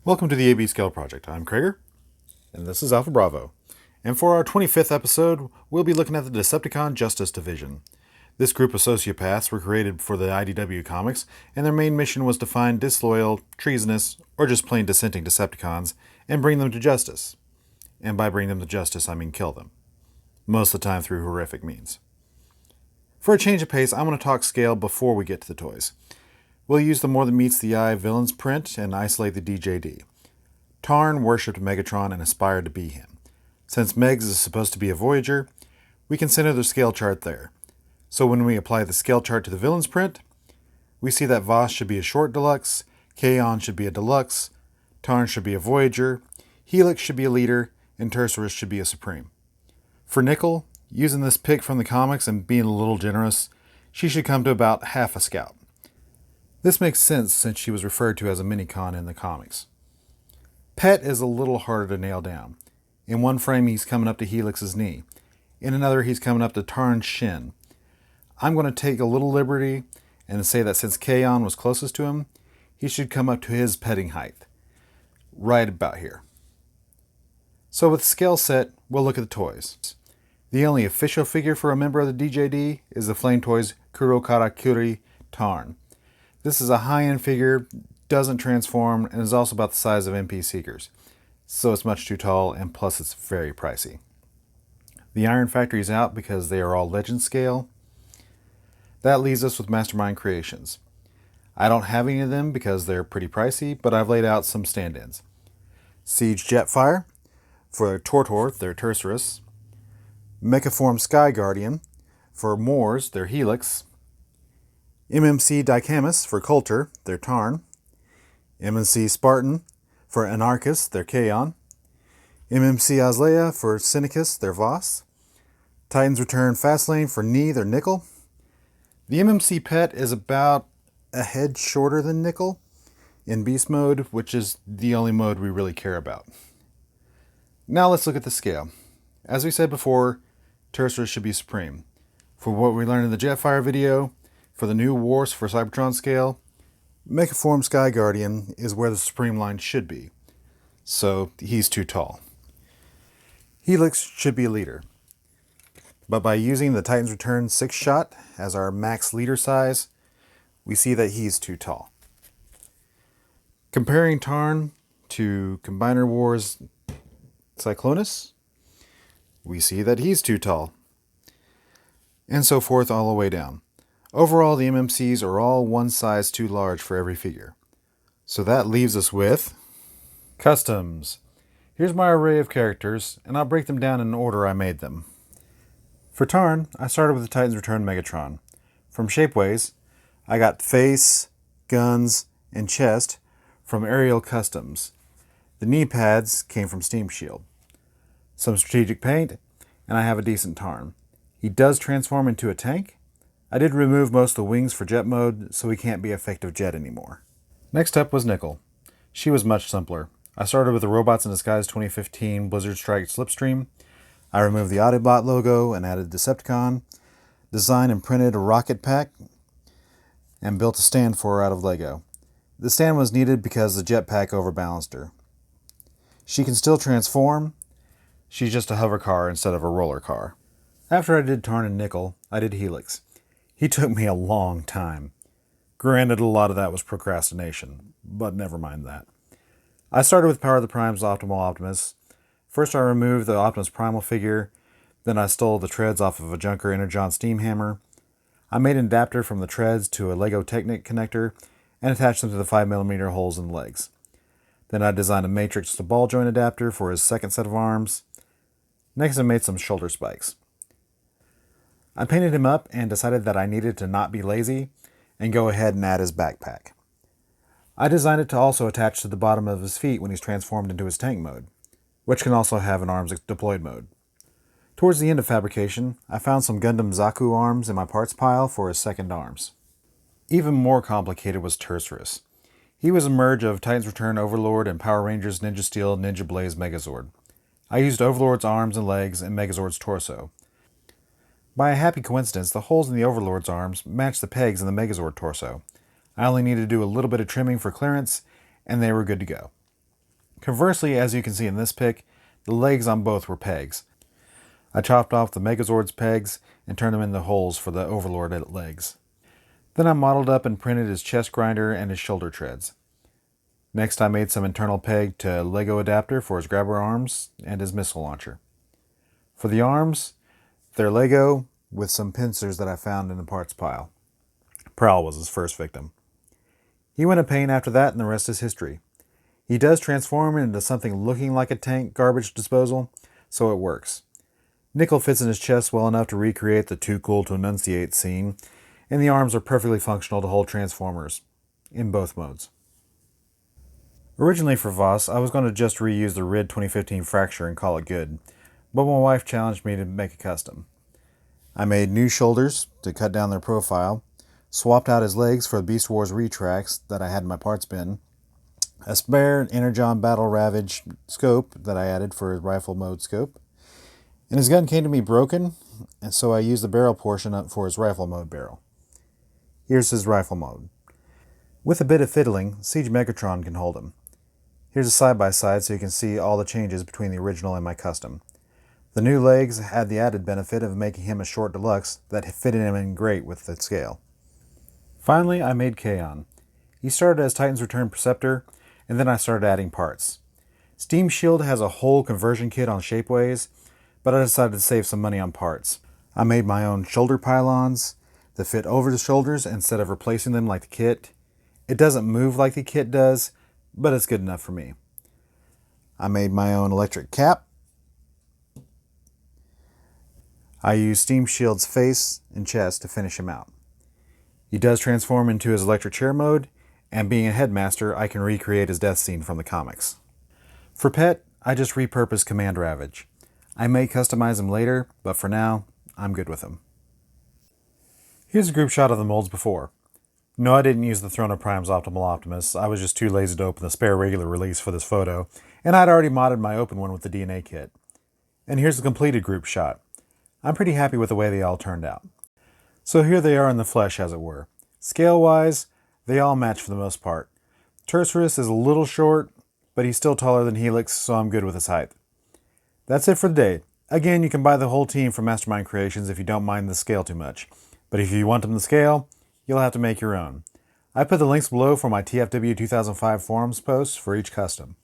Welcome to the AB Scale Project. I'm Krager, and this is Alpha Bravo. And for our 25th episode, we'll be looking at the Decepticon Justice Division. This group of sociopaths were created for the IDW comics, and their main mission was to find disloyal, treasonous, or just plain dissenting Decepticons and bring them to justice. And by bring them to justice, I mean kill them. Most of the time through horrific means. For a change of pace, I'm going to talk scale before we get to the toys. We'll use the more than meets the eye villains print and isolate the DJD. Tarn worshipped Megatron and aspired to be him. Since Megs is supposed to be a Voyager, we can center the scale chart there. So when we apply the scale chart to the villains print, we see that Voss should be a short deluxe, Kaon should be a deluxe, Tarn should be a Voyager, Helex should be a leader, and Tesarus should be a supreme. For Nickel, using this pick from the comics and being a little generous, she should come to about half a scout. This makes sense since she was referred to as a minicon in the comics. Pet is a little harder to nail down. In one frame he's coming up to Helix's knee. In another he's coming up to Tarn's shin. I'm going to take a little liberty and say that since Kaon was closest to him, he should come up to his petting height. Right about here. So with the scale set, we'll look at the toys. The only official figure for a member of the DJD is the Flame Toys Kurokarakuri Tarn. This is a high-end figure, doesn't transform, and is also about the size of MP Seekers. So it's much too tall, and plus it's very pricey. The Iron Factory is out because they are all legend scale. That leaves us with Mastermind Creations. I don't have any of them because they're pretty pricey, but I've laid out some stand-ins. Siege Jetfire, for Tortor, their Tesarus. Mechaform Sky Guardian, for Moors, their Helex. MMC Dicamus for Coulter, their Tarn. MMC Spartan for Anarchus, their Kaon. MMC Aslea for Synicus, their Voss. Titans Return Fastlane for Knee, their Nickel. The MMC Pet is about a head shorter than Nickel in Beast Mode, which is the only mode we really care about. Now let's look at the scale. As we said before, Tesarus should be supreme. For what we learned in the Jetfire video, for the new Wars for Cybertron scale, Mechaform Sky Guardian is where the Supreme line should be. So he's too tall. Helex should be a leader. But by using the Titans Return 6-shot as our max leader size, we see that he's too tall. Comparing Tarn to Combiner Wars Cyclonus, we see that he's too tall. And so forth all the way down. Overall, the MMCs are all one size too large for every figure. So that leaves us with customs. Here's my array of characters, and I'll break them down in the order I made them. For Tarn, I started with the Titans Return Megatron. From Shapeways, I got face, guns, and chest from Aerial Customs. The knee pads came from Steam Shield. Some strategic paint, and I have a decent Tarn. He does transform into a tank. I did remove most of the wings for jet mode, so he can't be effective jet anymore. Next up was Nickel. She was much simpler. I started with the Robots in Disguise 2015 Blizzard Strike Slipstream. I removed the Autobot logo and added Decepticon, designed and printed a rocket pack, and built a stand for her out of Lego. The stand was needed because the jetpack overbalanced her. She can still transform. She's just a hover car instead of a roller car. After I did Tarn and Nickel, I did Helex. He took me a long time. Granted, a lot of that was procrastination, but never mind that. I started with Power of the Prime's Optimal Optimus. First I removed the Optimus Primal figure, then I stole the treads off of a Junker Energon Steam Hammer. I made an adapter from the treads to a Lego Technic connector and attached them to the 5mm holes in the legs. Then I designed a Matrix to ball joint adapter for his second set of arms. Next I made some shoulder spikes. I painted him up and decided that I needed to not be lazy and go ahead and add his backpack. I designed it to also attach to the bottom of his feet when he's transformed into his tank mode, which can also have an arms deployed mode. Towards the end of fabrication, I found some Gundam Zaku arms in my parts pile for his second arms. Even more complicated was Tesarus. He was a merge of Titans Return Overlord and Power Rangers Ninja Steel Ninja Blaze Megazord. I used Overlord's arms and legs and Megazord's torso. By a happy coincidence, the holes in the Overlord's arms matched the pegs in the Megazord torso. I only needed to do a little bit of trimming for clearance, and they were good to go. Conversely, as you can see in this pic, the legs on both were pegs. I chopped off the Megazord's pegs and turned them into holes for the Overlord legs. Then I modeled up and printed his chest grinder and his shoulder treads. Next I made some internal peg to Lego adapter for his grabber arms and his missile launcher. For the arms, they're Lego with some pincers that I found in the parts pile. Prowl was his first victim. He went in pain after that, and the rest is history. He does transform into something looking like a tank garbage disposal, so it works. Nickel fits in his chest well enough to recreate the too cool to enunciate scene, and the arms are perfectly functional to hold transformers, in both modes. Originally for Voss, I was going to just reuse the RID 2015 Fracture and call it good, but my wife challenged me to make a custom. I made new shoulders to cut down their profile, swapped out his legs for the Beast Wars retracts that I had in my parts bin, a spare Energon Battle Ravage scope that I added for his rifle mode scope, and his gun came to me broken, and so I used the barrel portion for his rifle mode barrel. Here's his rifle mode. With a bit of fiddling, Siege Megatron can hold him. Here's a side-by-side so you can see all the changes between the original and my custom. The new legs had the added benefit of making him a short deluxe that fitted him in great with the scale. Finally, I made Kaon. He started as Titan's Return Preceptor, and then I started adding parts. Steam Shield has a whole conversion kit on Shapeways, but I decided to save some money on parts. I made my own shoulder pylons that fit over the shoulders instead of replacing them like the kit. It doesn't move like the kit does, but it's good enough for me. I made my own electric cap. I used Steam Shield's face and chest to finish him out. He does transform into his electric chair mode, and being a headmaster, I can recreate his death scene from the comics. For Pet, I just repurposed Command Ravage. I may customize him later, but for now, I'm good with him. Here's a group shot of the molds before. No, I didn't use the Throne of Prime's Optimal Optimus. I was just too lazy to open the spare regular release for this photo, and I'd already modded my open one with the DNA kit. And here's the completed group shot. I'm pretty happy with the way they all turned out. So here they are in the flesh, as it were. Scale-wise, they all match for the most part. Tesarus is a little short, but he's still taller than Helex, so I'm good with his height. That's it for the day. Again, you can buy the whole team from Mastermind Creations if you don't mind the scale too much. But if you want them to scale, you'll have to make your own. I put the links below for my TFW 2005 forums posts for each custom.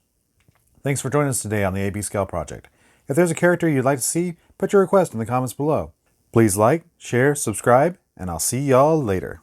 Thanks for joining us today on the AB Scale Project. If there's a character you'd like to see, put your request in the comments below. Please like, share, subscribe, and I'll see y'all later.